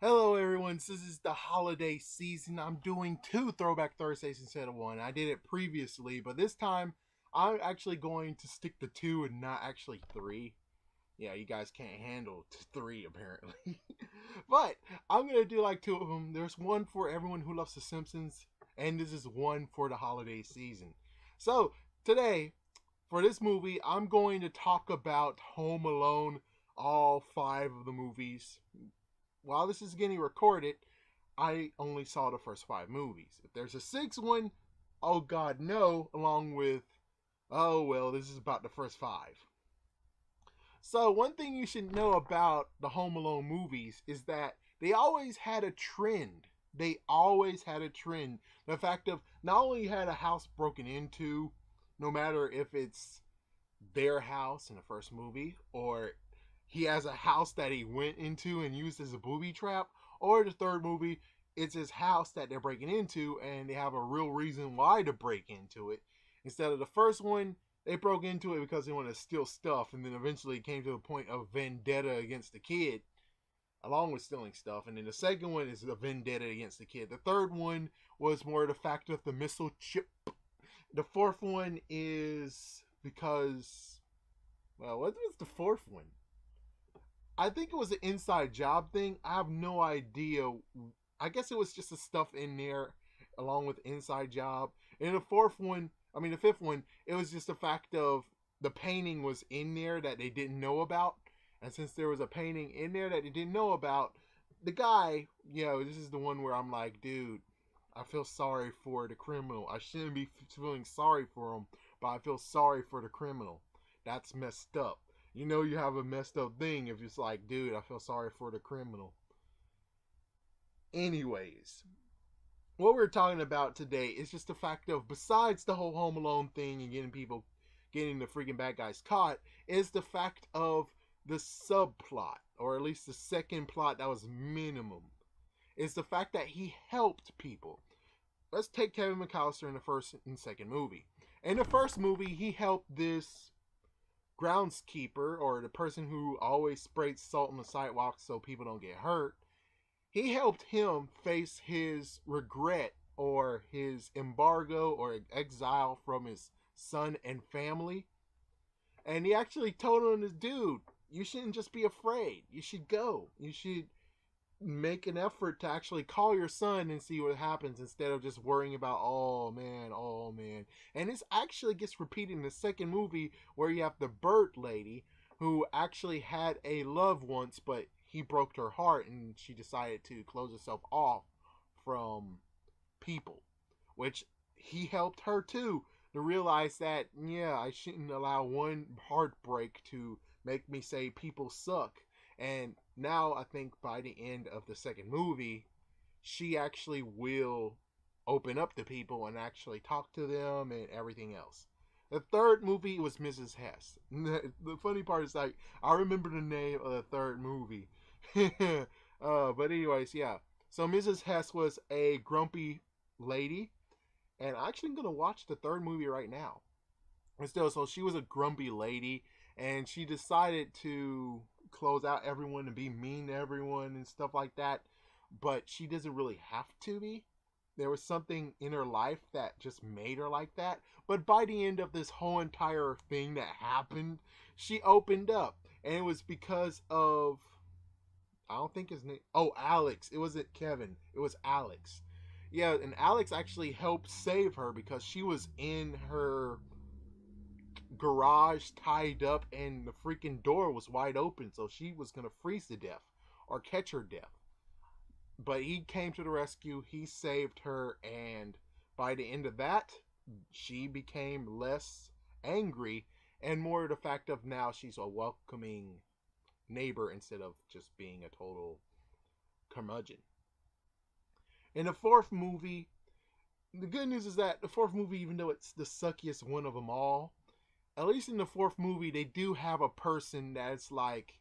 Hello everyone, this is the holiday season. I'm doing two Throwback Thursdays instead of one. I did it previously, but this time I'm actually going to stick to two and not actually three. Yeah, you guys can't handle three apparently. But I'm going to do like two of them. There's one for everyone who loves The Simpsons, and this is one for the holiday season. So today, for this movie, I'm going to talk about Home Alone, all five of the movies. While this is getting recorded, I only saw the first five movies. If there's a sixth one, oh god, no, along with, oh well, this is about the first five. So, one thing you should know about the Home Alone movies is that they always had a trend. They always had a trend. The fact of not only had a house broken into, no matter if it's their house in the first movie or he has a house that he went into and used as a booby trap, or the third movie, it's his house that they're breaking into and they have a real reason why to break into it. Instead of the first one, they broke into it because they wanted to steal stuff, and then eventually it came to the point of vendetta against the kid, along with stealing stuff. And then the second one is a vendetta against the kid. The third one was more the fact of the missile chip. The fourth one is because, well, what was the fourth one? I think it was an inside job thing. I have no idea. I guess it was just the stuff in there along with inside job. And the fifth one, it was just the fact of the painting was in there that they didn't know about. And since there was a painting in there that they didn't know about, the guy, this is the one where I'm like, dude, I feel sorry for the criminal. I shouldn't be feeling sorry for him, but I feel sorry for the criminal. That's messed up. You have a messed up thing if it's like, dude, I feel sorry for the criminal. Anyways, what we're talking about today is just the fact of, besides the whole Home Alone thing and getting the freaking bad guys caught, is the fact of the subplot, or at least the second plot that was minimum, is the fact that he helped people. Let's take Kevin McAllister in the first and second movie. In the first movie, he helped this groundskeeper, or the person who always sprays salt on the sidewalk so people don't get hurt. He helped him face his regret or his embargo or exile from his son and family. And he actually told him, this dude, you shouldn't just be afraid. You should go. You should make an effort to actually call your son and see what happens instead of just worrying about, oh man, oh man. And this actually gets repeated in the second movie, where you have the bird lady who actually had a love once, but he broke her heart and she decided to close herself off from people, which he helped her too, to realize that, yeah, I shouldn't allow one heartbreak to make me say people suck. And now I think by the end of the second movie, she actually will open up to people and actually talk to them and everything else. The third movie was Mrs. Hess. The funny part is, like, I remember the name of the third movie. But anyways, yeah. So Mrs. Hess was a grumpy lady, and I'm actually gonna watch the third movie right now. And still, so she was a grumpy lady, and she decided to close out everyone and be mean to everyone and stuff like that. But she doesn't really have to be. There was something in her life that just made her like that. But by the end of this whole entire thing that happened, she opened up. And it was because of, I don't think his name, oh, Alex. It wasn't Kevin. It was Alex. Yeah, and Alex actually helped save her because she was in her garage tied up and the freaking door was wide open, so she was going to freeze to death or catch her death. But he came to the rescue, he saved her, and by the end of that, she became less angry and more the fact of now she's a welcoming neighbor instead of just being a total curmudgeon. In the fourth movie, the good news is that the fourth movie, even though it's the suckiest one of them all, at least in the fourth movie, they do have a person that's like,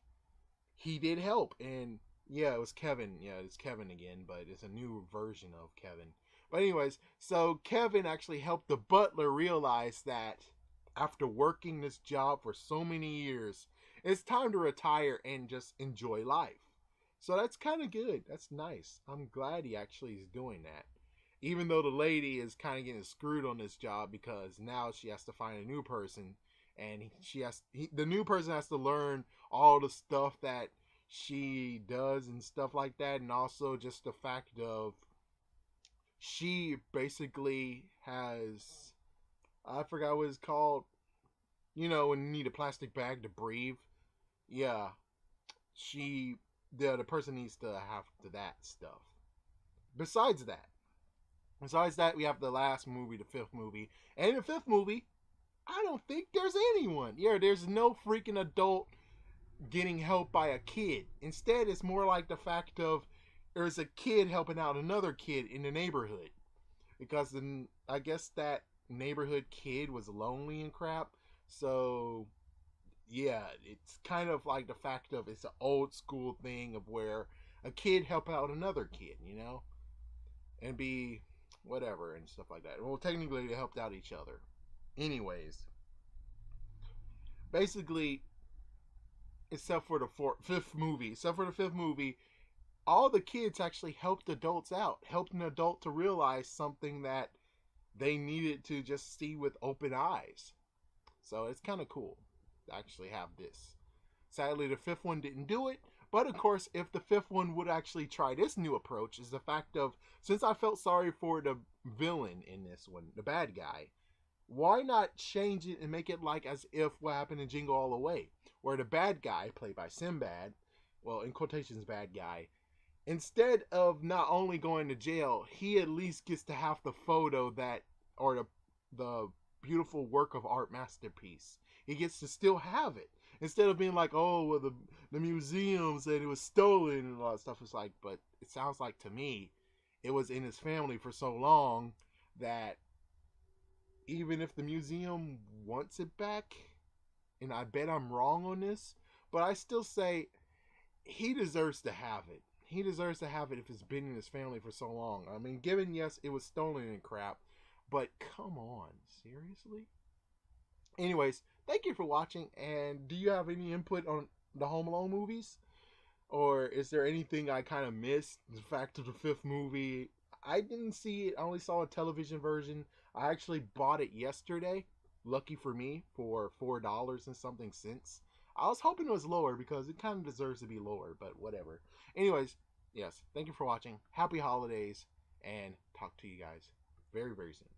he did help. And yeah, it was Kevin. Yeah, it's Kevin again, but it's a new version of Kevin. But anyways, so Kevin actually helped the butler realize that after working this job for so many years, it's time to retire and just enjoy life. So that's kind of good. That's nice. I'm glad he actually is doing that. Even though the lady is kind of getting screwed on this job because now she has to find a new person, and the new person has to learn all the stuff that she does and stuff like that, and also just the fact of she basically has, I forgot what it's called. You know, when you need a plastic bag to breathe. Yeah, she the person needs to have to that stuff. Besides that, besides that, we have the last movie, the fifth movie, and in the fifth movie, I don't think there's anyone. Yeah, there's no freaking adult getting helped by a kid. Instead, it's more like the fact of there's a kid helping out another kid in the neighborhood because I guess that neighborhood kid was lonely and crap. So yeah, it's kind of like the fact of it's an old school thing of where a kid help out another kid, you know, and be whatever and stuff like that. Well, technically they helped out each other. Anyways, basically, except for the fifth movie, all the kids actually helped adults out, helped an adult to realize something that they needed to just see with open eyes. So it's kind of cool to actually have this. Sadly, the fifth one didn't do it. But of course, if the fifth one would actually try this new approach, is the fact of since I felt sorry for the villain in this one, the bad guy, why not change it and make it like as if what happened in Jingle All the Way, where the bad guy, played by Sinbad, well, in quotations, bad guy, instead of not only going to jail, he at least gets to have the photo that, or the beautiful work of art masterpiece. He gets to still have it instead of being like, oh, well, the museum said it was stolen and all that stuff. It's like, but it sounds like to me, it was in his family for so long that even if the museum wants it back, and I bet I'm wrong on this, but I still say he deserves to have it. He deserves to have it if it's been in his family for so long. I mean, given yes, it was stolen and crap, but come on, seriously? Anyways, thank you for watching. And do you have any input on the Home Alone movies? Or is there anything I kind of missed? The fact of the fifth movie, I didn't see it. I only saw a television version. I actually bought it yesterday. Lucky for me, for $4 and something cents. I was hoping it was lower because it kind of deserves to be lower, but whatever. Anyways, yes, thank you for watching. Happy holidays, and talk to you guys very, very soon.